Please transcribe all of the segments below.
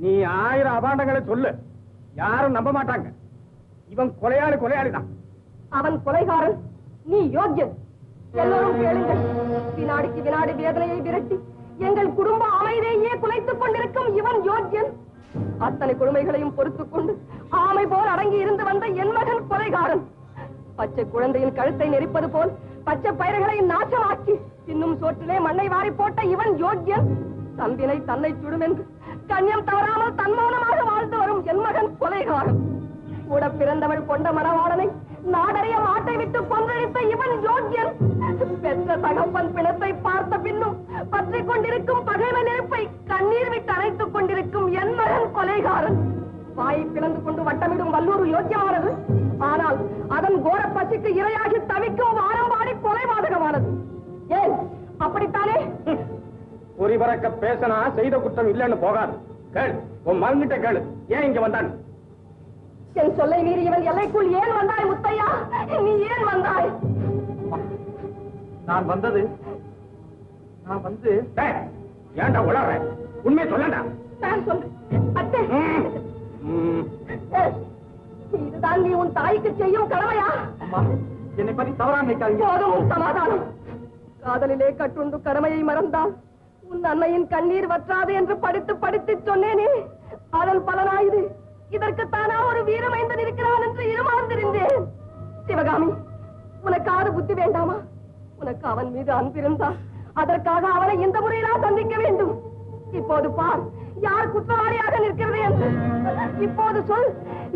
நீ 1000 அபாண்டங்களை சொல்லு, யாரும் நம்ப மாட்டாங்க. இவன் கொலையாளிதான். அவன் கொலைகாரன், நீ யோக்கியன். எல்லோரும் கேளுங்கள். வினாடிக்கு வினாடி வேதனையை விரட்டி எங்கள் குடும்ப அமைதியையே குலைத்துக் கொண்டிருக்கும் இவன் யோக்கியன். அத்தனை கொடுமைகளையும் பொறுத்துக் கொண்டு ஆமை போல் அடங்கி இருந்து வந்த என் மகன் கொலைகாரன். பச்சை குழந்தையின் கழுத்தை நெரிப்பது போல் பச்சை பயிர்களை நாசமாக்கி இன்னும் சோற்றிலே மண்ணை வாரி போட்ட இவன் யோக்கியன். தம்பினை தன்னை சுடும் என்று கண்ணியம் தவறாமல் தன்மௌனமாக வாழ்ந்து வரும் என் மகன் கொலைகாரன். கூட பிறந்தவள் கொண்ட மனவாளனை நாடறிய மாட்டை விட்டு கொன்றடித்த இவன் யோக்கியன். பெற்ற தகப்பன் பிணத்தை பார்த்த பின்னும் பற்றிக் கொண்டிருக்கும் பகைவன் நெருப்பை கண்ணீர் விட்டு அணைத்துக் கொண்டிருக்கும் என் மகன் கொலைகாரன். வாயை பிளந்து கொண்டு வட்டமிடும் வல்லூர் யோக்கியமானது. ஆனால் அதன் கோர பசிக்கு இரையாகி தவிக்கும் வாரம்பாடி கொலைபாதகமானது. ஏன் அப்படித்தானே? பொறி பறக்க பேசினா செய்த குற்றம் இல்லைன்னு போகாது. கேள், உன் மகன்கிட்ட கேளு, ஏன் இங்க வந்தான்? என் சொல்லை மீறி இவன் எல்லைக்குள் ஏன் வந்தாய் முத்தையா? நீ ஏன் வந்தாய்? நான் வந்து ஏன்டா உளற? உண்மையை சொல்லடா. நான் சொல்றேன் அத்தை. இதுதான் நீ உன் தாய்க்கு செய்யும் கடமையா? என்னை பத்தி தவறா நினைக்காதீங்க. போதும் உன் சமாதானம். காதலிலே கட்டுண்டு கடமையை மறந்தால் உன் அன்னையின் கண்ணீர் வற்றாது என்று படித்து படித்து சொன்னேனே, அதன் பலனாயுது. இதற்குத்தானா ஒரு வீரமைந்தன் இருக்கிறான் என்று இருமாந்திருந்தேன். சிவகாமி, உனக்காவது புத்தி வேண்டாமா? உனக்கு அவன் மீது அன்பிருந்தால் அதற்காக அவனை இந்த முறையிலாம் சந்திக்க வேண்டும். இப்போது பார், யார் குற்றவாளியாக நிற்கிறது என்று. இப்போது சொல்,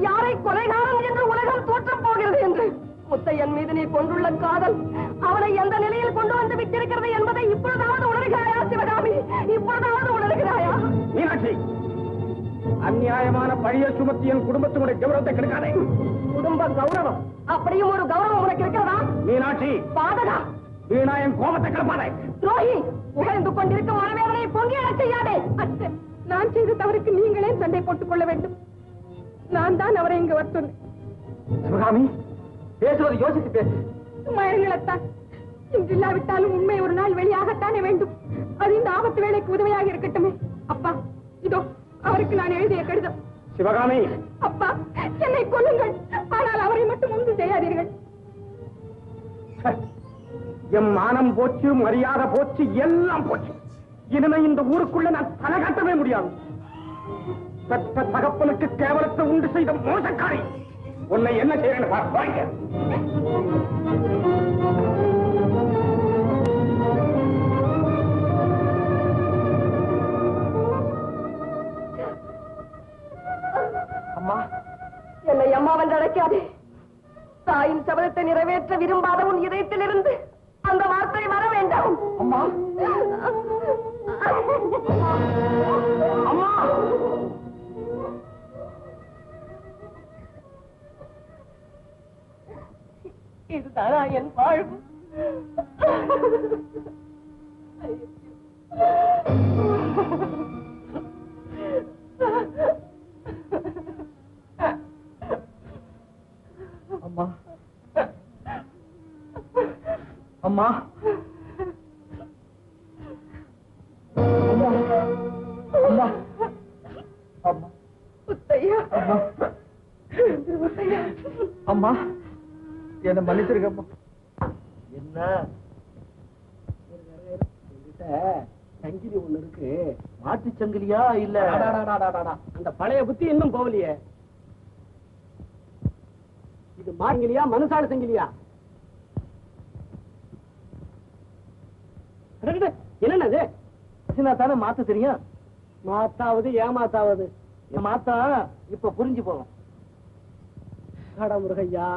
யாரை கொலைகாரன் என்று உலகம் தோற்றம் போகிறது என்று. முத்தையன் மீது நீ கொண்டுள்ள காதல் அவனை எந்த நிலையில் கொண்டு வந்து விட்டிருக்கிறது என்பதை இப்பொழுதாவது உணர்கிறாயா சிவகாமி? இப்பொழுதாவது உணர்கிறாயா? மீனாட்சி, அநியாயமான பழிய சுமத்தி என் குடும்பத்தினுடைய கௌரவத்தை கெடுக்காதே. குடும்ப கௌரவம் அப்படியும் ஒரு கௌரவம் உனக்கு இருக்கிறதா? மீனாட்சி, பாதகா, வீணா என் கோபத்தை கிளப்பாதே. துரோகி, உகழ்ந்து கொண்டிருக்கும் மனவேதனையை பொங்கி எழச் செய்யாதே. அத்தை, நான் செய்த தவறுக்கு நீங்களே சண்டை போட்டுக் கொள்ள வேண்டும். நான் தான் அவரை இங்கு வர சொன்னேன். சிவகாமி, பேசுவது யோசித்து பேசு. மயங்களத்தான், இன்றில்லாவிட்டாலும் உண்மை ஒரு நாள் வெளியாகத்தானே வேண்டும். அது இந்த ஆபத்து வேலைக்கு உதவியாக இருக்கட்டுமே. அப்பா, இதோ அவருக்கு நான் எழுதிய கடிதம். சிவகாமி, அப்பா, என்னை கொல்லுங்கள், ஆனால் அவரை மட்டும் ஒன்று செய்யாதீர்கள். என் மானம் போச்சு, மரியாதை போச்சு, எல்லாம் போச்சு. இனிமே இந்த ஊருக்குள்ள நான் தலை காட்டவே முடியாது. பெற்ற தகப்பனுக்கு கேவலத்தை உண்டு செய்த மோசக்காரி. உன்னை என்ன செய்யறேன்னு பாருங்க. அம்மா, என்னை அம்மாவென்று அழைக்காதே. தாயின் சபதத்தை நிறைவேற்ற விரும்பாத உன் இதயத்திலிருந்து அந்த வார்த்தை வர வேண்டாம். அம்மா, அம்மா, இதுதானா என் வாழ்வு? அம்மா, அம்மா, அம்மா, அம்மா, முத்தையா, முத்தையா, அம்மா, என்ன மன்னிச்சிருக்கம்மா. என்ன சங்கிலி ஒண்ணு இருக்கு, மாட்டு சங்கிலியா இல்ல? அந்த பழைய புத்தி இன்னும் போகலையே. இது மாங்கிலியா மனுஷாடு சங்கிலியா? என்னது? தானே மாத்த தெரியும். மாத்தாவது ஏமாத்தாவது. மாத்தா இப்ப புரிஞ்சு போகும். முருகையா,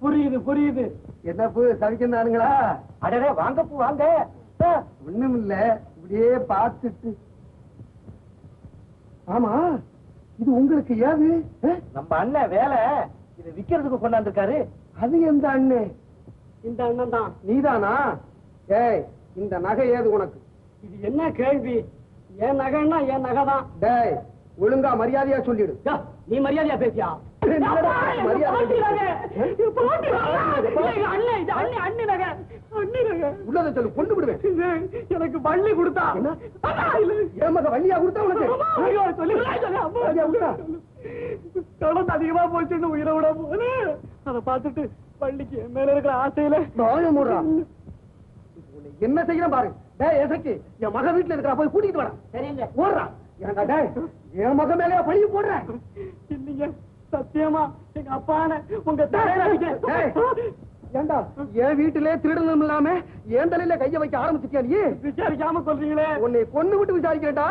புரியுது புரியுது. என்ன பூ சவிக்கிறானுங்களா? அடடே, வாங்க பூ வாங்க. ஒண்ணும் இல்ல, இப்படியே பார்த்துட்டு. ஆமா, இது உங்களுக்கு ஏது? நம்ம அண்ணன் வேலை இதை விக்கிறதுக்கு கொண்டாந்துருக்காரு. அது எந்த அண்ணன்? இந்த அண்ணன் தான். நீதானா? ஏய், இந்த நகை ஏது உனக்கு? இது என்ன கேள்வி? என் நகைன்னா என் நகை தான். டேய், ஒழுங்கா மரியாதையா சொல்லிடு. நீ மரியாதையா பேசியா? உள்ளதை சொல்லு, கொண்டு விடுவேன். எனக்கு வள்ளி கொடுத்தா என் மக வள்ளியா கொடுத்தா உனக்கு? தொடர்ந்து அதிகமா போச்சுன்னு உயிரை விட போனே. அதை பார்த்துட்டு வள்ளிக்கு என் மேல இருக்கிற ஆசையில என்ன செய்யற பாரு. என் மக வீட்டுல இருக்கிற போய் கூட்டிட்டு வரா. சரிங்க ஓடுறா. என் மக மேல பழிய போடுற. இல்லைங்க, சத்தியமா எங்க அப்பான உங்க தலையில ஏண்டா என் வீட்டிலே திருடனும் இல்லாம என் தலையில கைய வைக்க ஆரம்பிச்சிட்டியா நீ? விசாரிக்காம சொல்றீங்களே. உன்னை கொண்டு விட்டு விசாரிக்கிறேன்டா.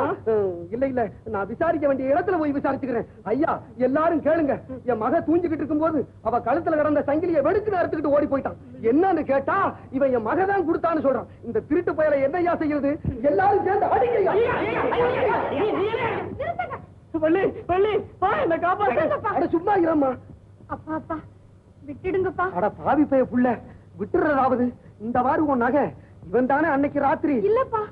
இல்ல நான் விசாரிக்க வேண்டிய இடத்துல போய் விசாரிச்சுக்கிறேன். ஐயா எல்லாரும் கேளுங்க. என் மக தூங்கிக்கிட்டு இருக்கும் போது அவ கழுத்துல கிடந்த சங்கிலியை வெடுக்கு அறுத்துக்கிட்டு ஓடி போயிட்டான். என்னன்னு கேட்டா இவன் என் மக தான் கொடுத்தான்னு சொல்றான். இந்த திருட்டு பயலை என்னையா செய்யறது? எல்லாரும் சேர்ந்து அடிக்கையா. வள்ளி வள்ளி என்ன காப்பாற்ற. சும்மா இரும்மா. அப்பா அப்பா விட்டுடுங்கப்பா. அட பாவி பைய புள்ள, விட்டுறதாவது. இந்த வாரு உன் நகை இவன் தானே அன்னைக்கு ராத்திரி. இல்லப்பா,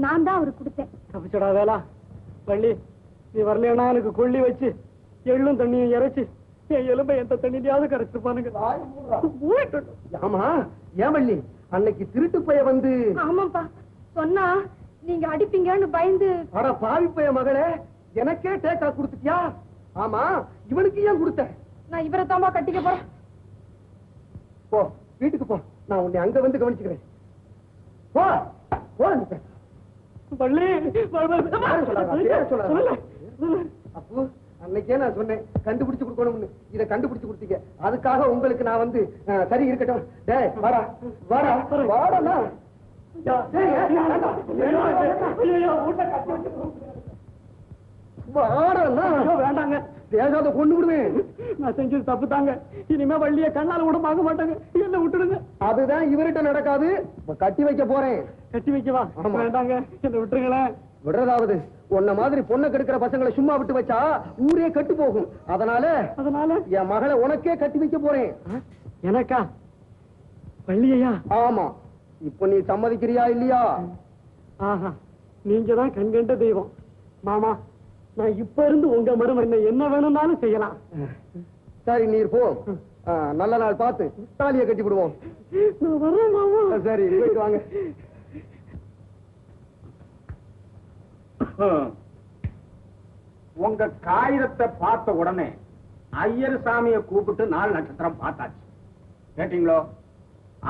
நான் தான் அவருக்கு கொடுத்தேன். தப்பிச்சடா வேலா. வள்ளி நீ வரலன்னா எனக்கு கொள்ளி வச்சு எள்ளும் தண்ணியும் இறைச்சு என் எலும்பை எந்த தண்ணியாவது கரைச்சிருப்பானுங்க. ஆமா ஏன் வள்ளி அன்னைக்கு திருட்டு பைய வந்து? ஆமாப்பா, சொன்னா நீங்க அடிப்பீங்கன்னு பயந்து. அட பாவி பைய மகளே, எனக்கே டேக்கா கொடுத்துட்டியா? ஆமா இவனுக்கு ஏன் கொடுத்த? நான் இவரை தாம்பா கட்டிக்க போறேன். போ வீட்டுக்கு போ, நான் உன்னை அங்க வந்து கவனிச்சுக்கிறேன். போ போ. வள்ளி அப்போ அன்னைக்கே நான் சொன்னேன் கண்டுபிடிச்சு கொடுக்கணும்னு. இதை கண்டுபிடிச்சு கொடுத்தீங்க. அதுக்காக உங்களுக்கு நான் வந்து சரி இருக்கட்டும். டேய் வாடா வாடா வாடா. வேண்டாங்க, தேசாத கொண்டு விடுவேன். நான் செஞ்சது தப்பு தாங்க. இனிமே வள்ளிய கண்ணால கூட பார்க்க மாட்டாங்க. என்ன விட்டுடுங்க. அதுதான் இவர்கிட்ட நடக்காது. கட்டி வைக்க போறேன். கட்டி வைக்கவா? வேண்டாங்க, என்ன விட்டுருங்களேன். விடுறதாவது உன்ன மாதிரி பொண்ணை கெடுக்கிற பசங்களை சும்மா விட்டு வச்சா ஊரே கட்டு போகும். அதனால என் மகளை உனக்கே கட்டி வைக்க போறேன். எனக்கா? வள்ளியா? ஆமா. இப்ப நீ சம்மதிக்கிறியா இல்லையா? ஆஹா, நீங்க தான் கண்கண்ட தெய்வம். மாமா, நான் இப்ப இருந்து உங்க மருமகன் என்ன வேணும்னாலும் செய்யலாம். சரி நீர் போ. நல்ல நாள் பார்த்து தாலியை கட்டி விடுவோம். நான் வர்றேன் மாமா. சரி போயிட்டு வாங்க. உங்க காகிதத்தை பார்த்த உடனே ஐயர் சாமியை கூப்பிட்டு 4 நட்சத்திரம் பார்த்தாச்சு. கேட்டீங்களோ?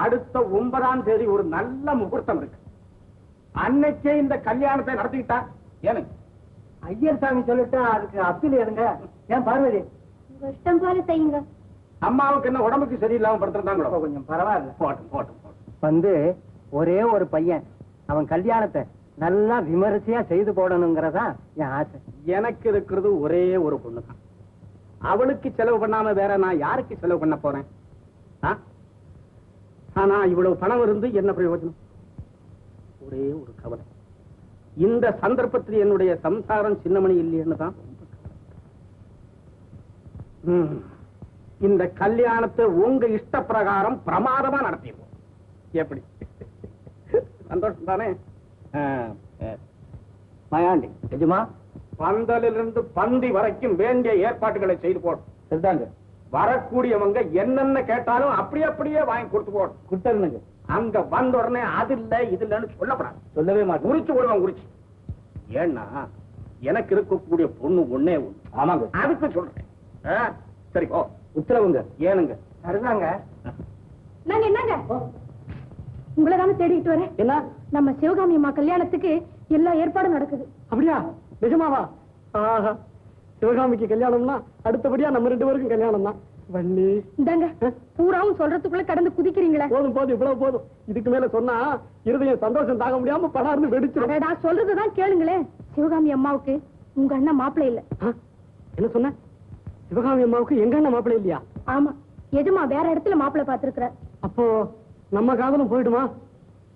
அடுத்த 9ஆம் தேதி ஒரு நல்ல முகூர்த்தம் இருக்கு. அன்னைக்கே இந்த கல்யாணத்தை நடத்திக்கிட்டா எனக்கு ஐயர் சாமி சொல்லிட்டா அதுக்கு அப்பீல் ஏனுங்க? ஏன் பார்வதி? இஷ்டம் போல செய்யுங்க. அம்மாவுக்கு என்ன உடம்புக்கு சரியில்லாம படுத்துறாங்களோ? கொஞ்சம் பரவாயில்ல. போட்டும் போட்டும் போட்டும். வந்து ஒரே ஒரு பையன், அவன் கல்யாணத்தை நல்லா விமரிசையா செய்து போடணுங்கிறதா என் ஆசை. எனக்கு இருக்கிறது ஒரே ஒரு பொண்ணு தான். அவளுக்கு செலவு பண்ணாம வேற நான் யாருக்கு செலவு பண்ண போறேன்? ஆனா இவ்வளவு பணம் இருந்து என்ன பிரயோஜனம்? ஒரே ஒரு கவலை, இந்த சந்தர்ப்பத்தில் என்னுடைய சம்சாரம் சின்னமணி இல்லைன்னு தான். இந்த கல்யாணத்தை உங்க இஷ்ட பிரகாரம் பிரமாதமா நடத்திடுவோம். எப்படி? சந்தோஷம் தானே? மயாண்டி எஜமா, பந்தலிலிருந்து பந்தி வரைக்கும் வேண்டிய ஏற்பாடுகளை செய்து போடும். சரிதாங்க. வரக்கூடியவங்க என்னென்ன கேட்டாலும் அப்படியே வாங்கி கொடுத்து போடும். கொடுத்தருங்க. அங்க வந்த உடனே அது இல்ல இது இல்லன்னு சொல்லப்படாது. சொல்லவே மாட்டேன். குறிச்சு விடுவான் குறிச்சு. ஏன்னா எனக்கு இருக்கக்கூடிய பொண்ணு ஒண்ணே ஒண்ணு. ஆமாங்க, அதுக்கு சொல்றேன். சரி ஓ உத்தரவுங்க. ஏனுங்க? சரிதாங்க. நாங்க என்னங்க உங்களை தானே தேடிட்டு வரேன். என்ன? நம்ம சிவகாமி அம்மா கல்யாணத்துக்கு எல்லா ஏற்பாடும் நடக்குது. அப்படியா? நிஜமாவா? ஆஹா, சிவகாமிக்கு கல்யாணம்னா அடுத்தபடியா நம்ம 2 பேருக்கும் கல்யாணம் தான். வள்ளி இந்தாங்க, பூராவும் சொல்றதுக்குள்ள கடந்து குதிக்கிறீங்களே. போதும் போதும், இவ்வளவு போதும். இதுக்கு மேல சொன்னா இருதயம் சந்தோஷம் தாங்க முடியாம படார்னு வெடிச்சிடும். நான் சொல்றதுதான் கேளுங்களேன். சிவகாமி அம்மாவுக்கு உங்க அண்ணன் மாப்பிள்ளை இல்ல. என்ன சொன்ன? சிவகாமி அம்மாவுக்கு எங்க அண்ணன் மாப்பிள்ளை இல்லையா? ஆமா, எஜமா வேற இடத்துல மாப்பிள்ளை பாத்துருக்கிறார். அப்போ நம்ம காதலும் போயிடுமா?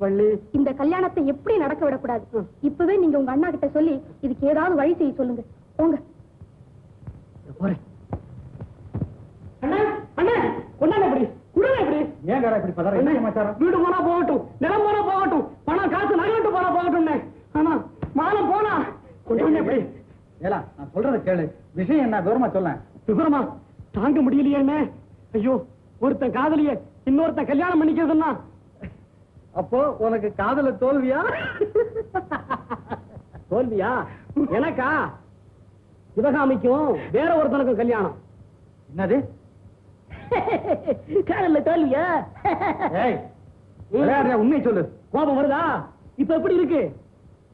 வள்ளி, இந்த கல்யாணத்தை எப்படி நடக்க விடக்கூடாது. இப்பவே நீங்க உங்க அண்ணா கிட்ட சொல்லி இதுக்கு ஏதாவது வழி செய்ய சொல்லுங்க. போங்க. போறேன். அண்ணா அண்ணா கொண்டாங்க. எப்படி குடுங்க? எப்படி ஏன் இப்படி பதற? வீடு போனா போகட்டும், நிலம் போனா போகட்டும், பணம் காசு நகட்டு போனா போகட்டும். ஆனா மானம் போனா கொண்டாங்க. எப்படி? ஏலா, நான் சொல்றத கேளு. விஷயம் என்ன தூரமா சொல்ல. விவரமா தாங்க முடியலையே என்ன? ஐயோ, ஒருத்தன் காதலிய இன்னொருத்தன் கல்யாணம் பண்ணிக்கிறதுன்னா அப்போ உனக்கு காதல தோல்வியா? தோல்வியா? எனக்கா? சிவகாமிக்கும் வேற ஒருத்தனுக்கும் கல்யாணம். என்னது? காதல்ல தோல்வியா? உண்மை சொல்லு. கோபம் வருதா? இப்ப எப்படி இருக்கு?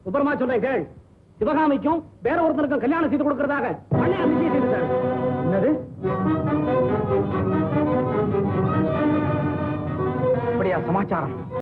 சுப்பரமா சொல்றேன் கேள். சிவகாமிக்கும் வேற ஒருத்தனுக்கும் கல்யாணம் செய்து கொடுக்கறதாக அண்ணன் நிச்சயம் செய்துட்டாரு. என்னது? அப்படியா சமாச்சாரம்?